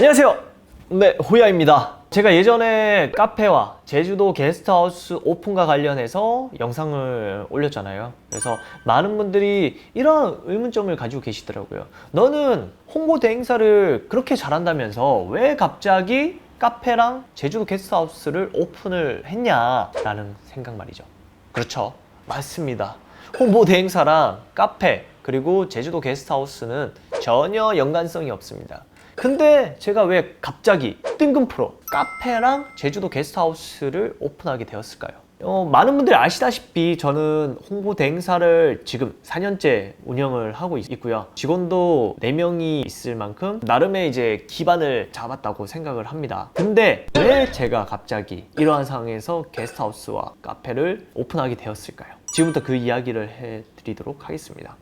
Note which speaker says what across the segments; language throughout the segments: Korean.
Speaker 1: 안녕하세요. 네, 호야입니다. 제가 예전에 카페와 제주도 게스트하우스 오픈과 관련해서 영상을 올렸잖아요. 그래서 많은 분들이 이런 의문점을 가지고 계시더라고요. 너는 홍보대 행사를 그렇게 잘한다면서 왜 갑자기 카페랑 제주도 게스트하우스를 오픈을 했냐라는 생각 말이죠. 그렇죠. 맞습니다. 홍보대 행사랑 카페 그리고 제주도 게스트하우스는 전혀 연관성이 없습니다. 근데 제가 왜 갑자기 뜬금포로 카페랑 제주도 게스트하우스를 오픈하게 되었을까요? 많은 분들이 아시다시피 저는 홍보대 행사를 지금 4년째 운영을 하고 있고요. 직원도 4명이 있을 만큼 나름의 이제 기반을 잡았다고 생각을 합니다. 근데 왜 제가 갑자기 이러한 상황에서 게스트하우스와 카페를 오픈하게 되었을까요? 지금부터 그 이야기를 해드리도록 하겠습니다.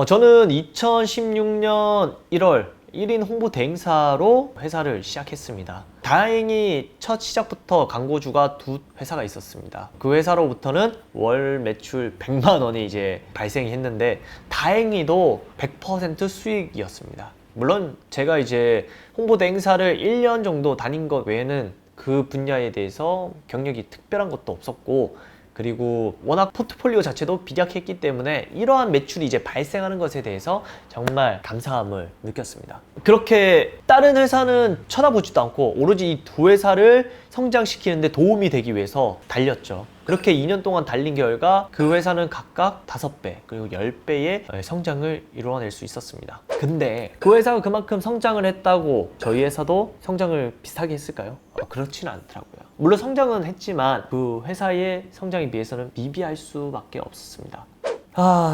Speaker 1: 저는 2016년 1월 1인 홍보 대행사로 회사를 시작했습니다. 다행히 첫 시작부터 광고주가 2회사가 있었습니다. 그 회사로부터는 월 매출 100만 원이 이제 발생이 했는데 다행히도 100% 수익이었습니다. 물론 제가 이제 홍보대 행사를 1년 정도 다닌 것 외에는 그 분야에 대해서 경력이 특별한 것도 없었고, 그리고 워낙 포트폴리오 자체도 빈약했기 때문에 이러한 매출이 이제 발생하는 것에 대해서 정말 감사함을 느꼈습니다. 그렇게 다른 회사는 쳐다보지도 않고 오로지 이 2회사를 성장시키는데 도움이 되기 위해서 달렸죠. 그렇게 2년 동안 달린 결과 그 회사는 각각 5배 그리고 10배의 성장을 이루어낼 수 있었습니다. 근데 그 회사가 그만큼 성장을 했다고 저희 회사도 성장을 비슷하게 했을까요? 그렇지는 않더라고요. 물론 성장은 했지만 그 회사의 성장에 비해서는 비비할 수밖에 없었습니다.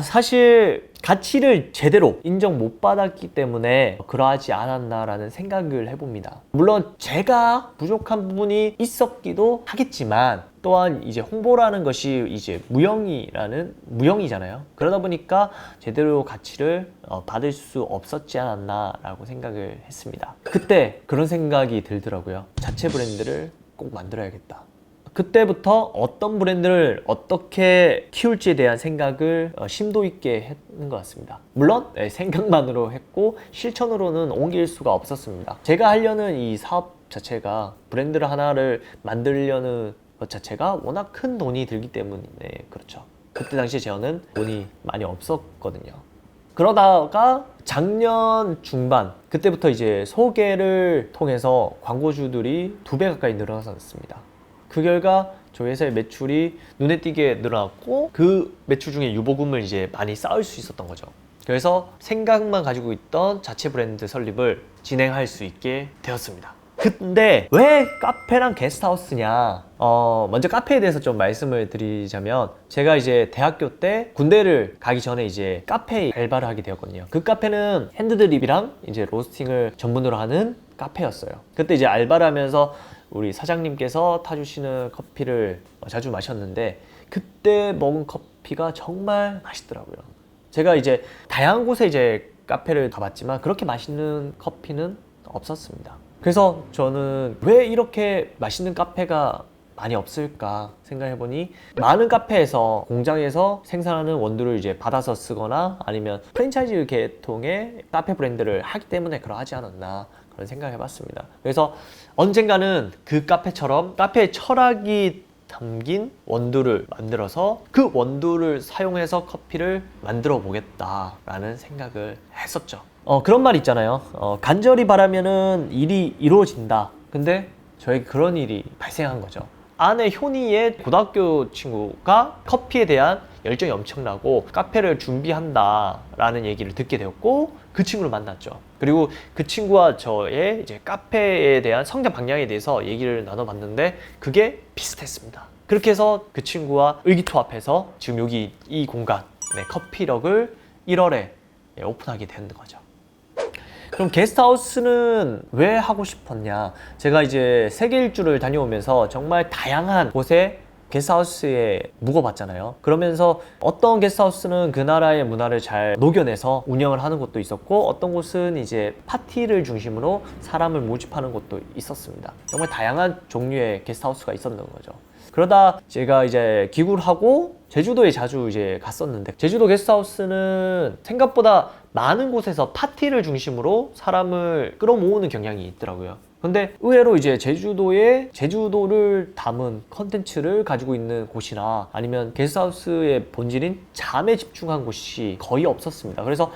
Speaker 1: 사실 가치를 제대로 인정 못 받았기 때문에 그러하지 않았나라는 생각을 해봅니다. 물론 제가 부족한 부분이 있었기도 하겠지만 또한 이제 홍보라는 것이 이제 무형이잖아요. 그러다 보니까 제대로 가치를 받을 수 없었지 않았나라고 생각을 했습니다. 그때 그런 생각이 들더라고요. 자체 브랜드를 꼭 만들어야겠다. 그때부터 어떤 브랜드를 어떻게 키울지에 대한 생각을 심도 있게 했는 것 같습니다. 물론 생각만으로 했고 실천으로는 옮길 수가 없었습니다. 제가 하려는 이 사업 자체가 브랜드를 하나를 만들려는 것 자체가 워낙 큰 돈이 들기 때문에 그렇죠. 그때 당시에 저는 돈이 많이 없었거든요. 그러다가 작년 중반 그때부터 이제 소개를 통해서 광고주들이 2배 가까이 늘어났습니다. 그 결과 저희 회사의 매출이 눈에 띄게 늘어났고 그 매출 중에 유보금을 이제 많이 쌓을 수 있었던 거죠. 그래서 생각만 가지고 있던 자체 브랜드 설립을 진행할 수 있게 되었습니다. 근데 왜 카페랑 게스트하우스냐? 먼저 카페에 대해서 좀 말씀을 드리자면 제가 이제 대학교 때 군대를 가기 전에 이제 카페에 알바를 하게 되었거든요. 그 카페는 핸드드립이랑 이제 로스팅을 전문으로 하는 카페였어요. 그때 이제 알바를 하면서 우리 사장님께서 타주시는 커피를 자주 마셨는데 그때 먹은 커피가 정말 맛있더라고요. 제가 이제 다양한 곳에 이제 카페를 가봤지만 그렇게 맛있는 커피는 없었습니다. 그래서 저는 왜 이렇게 맛있는 카페가 많이 없을까 생각해보니 많은 카페에서 공장에서 생산하는 원두를 이제 받아서 쓰거나 아니면 프랜차이즈 계통의 카페 브랜드를 하기 때문에 그러하지 않았나 그런 생각을 해봤습니다. 그래서 언젠가는 그 카페처럼 카페의 철학이 담긴 원두를 만들어서 그 원두를 사용해서 커피를 만들어 보겠다라는 생각을 했었죠. 그런 말 있잖아요. 간절히 바라면은 일이 이루어진다. 근데 저에게 그런 일이 발생한 거죠. 아내 효니의 고등학교 친구가 커피에 대한 열정이 엄청나고 카페를 준비한다 라는 얘기를 듣게 되었고 그 친구를 만났죠. 그리고 그 친구와 저의 이제 카페에 대한 성장 방향에 대해서 얘기를 나눠봤는데 그게 비슷했습니다. 그렇게 해서 그 친구와 의기투합해서 지금 여기 이 공간 커피력을 1월에 오픈하게 된 거죠. 그럼 게스트하우스는 왜 하고 싶었냐? 제가 이제 세계 일주를 다녀오면서 정말 다양한 곳에 게스트하우스에 묵어봤잖아요. 그러면서 어떤 게스트하우스는 그 나라의 문화를 잘 녹여내서 운영을 하는 곳도 있었고 어떤 곳은 이제 파티를 중심으로 사람을 모집하는 곳도 있었습니다. 정말 다양한 종류의 게스트하우스가 있었던 거죠. 그러다 제가 이제 귀국을 하고 제주도에 자주 이제 갔었는데, 제주도 게스트하우스는 생각보다 많은 곳에서 파티를 중심으로 사람을 끌어모으는 경향이 있더라고요. 근데 의외로 이제 제주도에 제주도를 담은 컨텐츠를 가지고 있는 곳이나 아니면 게스트하우스의 본질인 잠에 집중한 곳이 거의 없었습니다. 그래서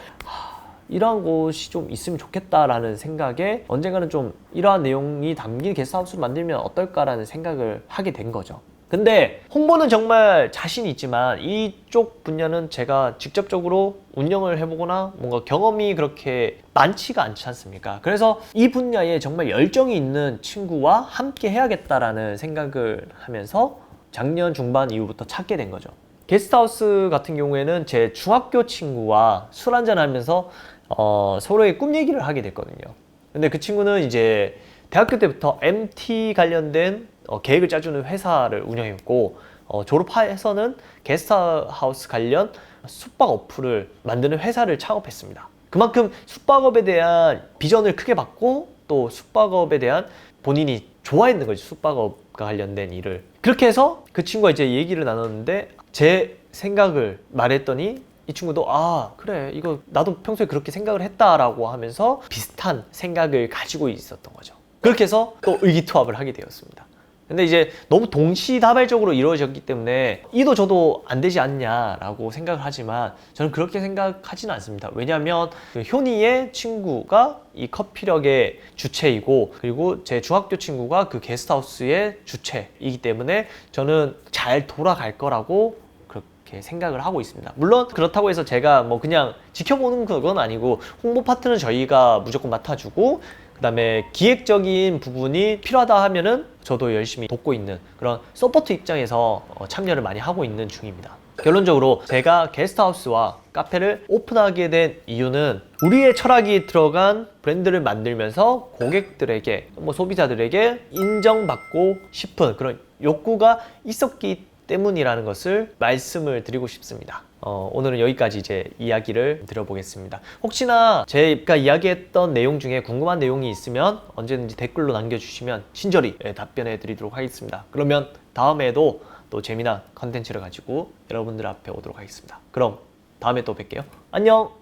Speaker 1: 이러한 곳이 좀 있으면 좋겠다라는 생각에 언젠가는 좀 이러한 내용이 담긴 게스트하우스를 만들면 어떨까라는 생각을 하게 된 거죠. 근데 홍보는 정말 자신이 있지만 이쪽 분야는 제가 직접적으로 운영을 해보거나 뭔가 경험이 그렇게 많지가 않지 않습니까? 그래서 이 분야에 정말 열정이 있는 친구와 함께 해야겠다라는 생각을 하면서 작년 중반 이후부터 찾게 된 거죠. 게스트하우스 같은 경우에는 제 중학교 친구와 술 한잔 하면서 서로의 꿈 얘기를 하게 됐거든요. 근데 그 친구는 이제 대학교 때부터 MT 관련된 계획을 짜주는 회사를 운영했고, 졸업해서는 게스트하우스 관련 숙박 어플을 만드는 회사를 창업했습니다. 그만큼 숙박업에 대한 비전을 크게 받고 또 숙박업에 대한 본인이 좋아했는 거죠. 숙박업과 관련된 일을. 그렇게 해서 그 친구가 이제 얘기를 나눴는데 제 생각을 말했더니 이 친구도 그래, 이거 나도 평소에 그렇게 생각을 했다라고 하면서 비슷한 생각을 가지고 있었던 거죠. 그렇게 해서 또 의기투합을 하게 되었습니다. 근데 이제 너무 동시다발적으로 이루어졌기 때문에 이도 저도 안 되지 않냐라고 생각을 하지만 저는 그렇게 생각하지는 않습니다. 왜냐하면 그 효니의 친구가 이 커피력의 주체이고, 그리고 제 중학교 친구가 그 게스트하우스의 주체이기 때문에 저는 잘 돌아갈 거라고 그렇게 생각을 하고 있습니다. 물론 그렇다고 해서 제가 뭐 그냥 지켜보는 그건 아니고, 홍보 파트는 저희가 무조건 맡아주고, 그 다음에 기획적인 부분이 필요하다 하면은 저도 열심히 돕고 있는 그런 서포트 입장에서 참여를 많이 하고 있는 중입니다. 결론적으로 제가 게스트하우스와 카페를 오픈하게 된 이유는 우리의 철학이 들어간 브랜드를 만들면서 고객들에게, 뭐 소비자들에게 인정받고 싶은 그런 욕구가 있었기 때문이라는 것을 말씀을 드리고 싶습니다. 오늘은 여기까지 이제 이야기를 드려보겠습니다. 혹시나 제가 이야기했던 내용 중에 궁금한 내용이 있으면 언제든지 댓글로 남겨주시면 친절히 답변해 드리도록 하겠습니다. 그러면 다음에도 또 재미난 컨텐츠를 가지고 여러분들 앞에 오도록 하겠습니다. 그럼 다음에 또 뵐게요. 안녕!